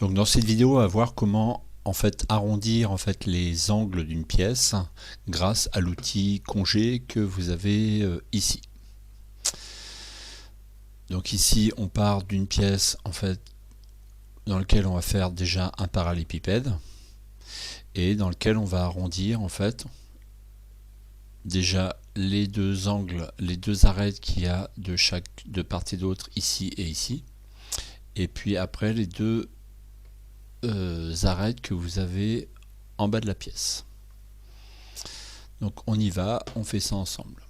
Donc dans cette vidéo, on va voir comment en fait arrondir en fait les angles d'une pièce grâce à l'outil congé que vous avez ici. Donc ici, on part d'une pièce en fait dans laquelle on va faire déjà un parallélépipède et dans lequel on va arrondir en fait déjà les deux angles, les deux arêtes qu'il y a de part et d'autre ici et ici, et puis après les deux arêtes que vous avez en bas de la pièce. Donc on y va, on fait ça ensemble.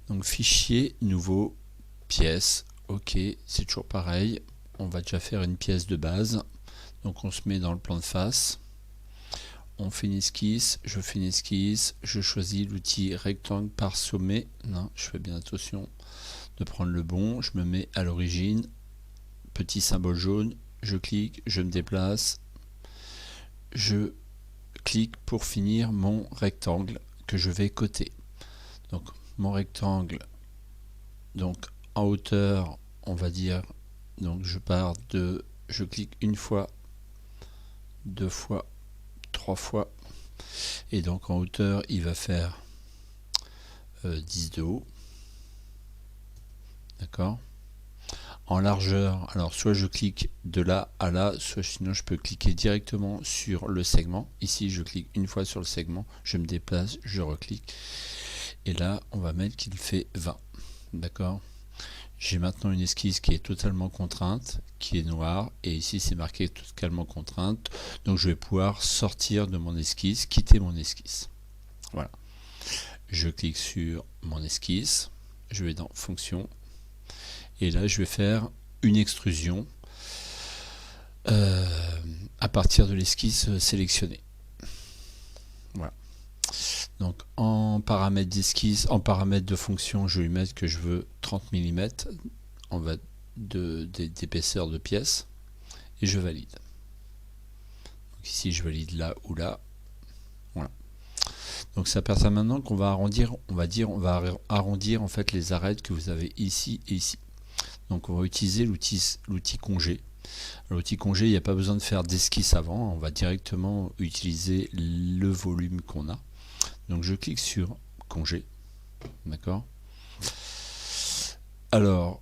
Donc fichier, nouveau, pièce, ok, c'est toujours pareil. On va déjà faire une pièce de base. Donc on se met dans le plan de face. On fait une esquisse, je fais une esquisse, je choisis l'outil rectangle par sommet. Non, je fais bien attention de prendre le bon. Je me mets à l'origine, petit symbole jaune, je clique, je me déplace, je clique pour finir mon rectangle que je vais coter. Donc mon rectangle, donc en hauteur, on va dire, donc je pars de, je clique une fois, deux fois, trois fois, et donc en hauteur il va faire 10 de haut, d'accord. En largeur, alors soit je clique de là à là, soit sinon je peux cliquer directement sur le segment. Ici je clique une fois sur le segment, je me déplace, je reclique, et là on va mettre qu'il fait 20, d'accord. J'ai maintenant une esquisse qui est totalement contrainte, qui est noire, et ici c'est marqué totalement contrainte, donc je vais pouvoir sortir de mon esquisse, quitter mon esquisse. Voilà. Je clique sur mon esquisse, je vais dans fonction, et là je vais faire une extrusion à partir de l'esquisse sélectionnée. Voilà. Donc en paramètres d'esquisse, en paramètres de fonction, je vais lui mettre que je veux 30 mm d'épaisseur de pièce, et je valide. Donc ici je valide là ou là. Voilà. Donc ça permet maintenant qu'on va arrondir, on va arrondir en fait les arêtes que vous avez ici et ici. Donc on va utiliser l'outil congé. L'outil congé, il n'y a pas besoin de faire d'esquisse avant, on va directement utiliser le volume qu'on a. Donc je clique sur congé, d'accord. Alors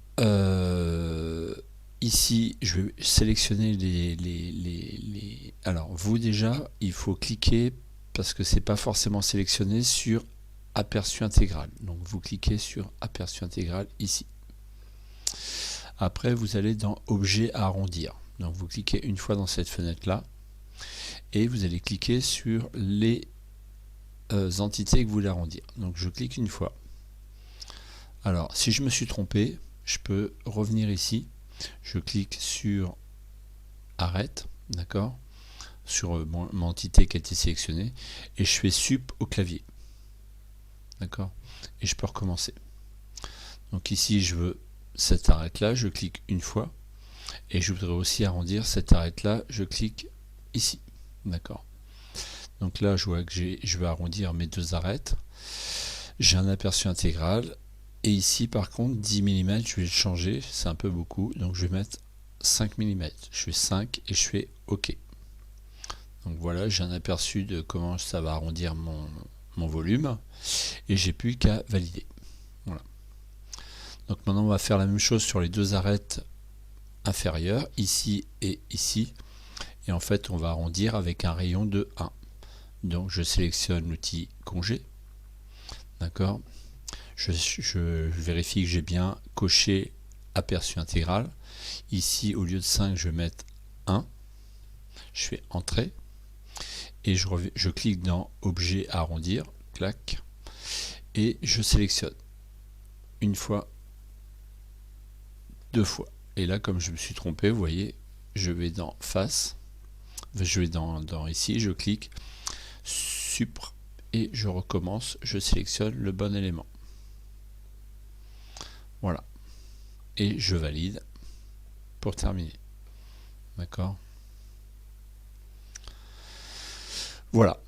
ici je vais sélectionner alors vous déjà il faut cliquer parce que c'est pas forcément sélectionné sur aperçu intégral. Donc vous cliquez sur aperçu intégral ici. Après vous allez dans objet à arrondir. Donc vous cliquez une fois dans cette fenêtre là et vous allez cliquer sur les entités que vous voulez arrondir. Donc je clique une fois. Alors si je me suis trompé, je peux revenir ici, je clique sur arrête, d'accord, sur mon entité qui a été sélectionnée, et je fais sup au clavier, d'accord, et je peux recommencer. Donc ici je veux cette arête là, je clique une fois, et je voudrais aussi arrondir cette arête là, je clique ici, d'accord. Donc là je vois que je vais arrondir mes deux arêtes, j'ai un aperçu intégral, et ici par contre 10 mm je vais le changer, c'est un peu beaucoup, donc je vais mettre 5 mm, je fais 5 et je fais OK. Donc voilà, j'ai un aperçu de comment ça va arrondir mon volume, et j'ai plus qu'à valider. Voilà. Donc maintenant on va faire la même chose sur les deux arêtes inférieures, ici et ici, et en fait on va arrondir avec un rayon de 1. Donc je sélectionne l'outil congé, d'accord. Je vérifie que j'ai bien coché aperçu intégral. Ici, au lieu de 5, je vais mettre 1. Je fais entrée. Et je clique dans objet à arrondir. Clac. Et je sélectionne. Une fois, deux fois. Et là, comme je me suis trompé, vous voyez, je vais dans face. Je vais dans ici, je clique supr. Et je recommence. Je sélectionne le bon élément. Voilà. Et je valide pour terminer. D'accord. Voilà.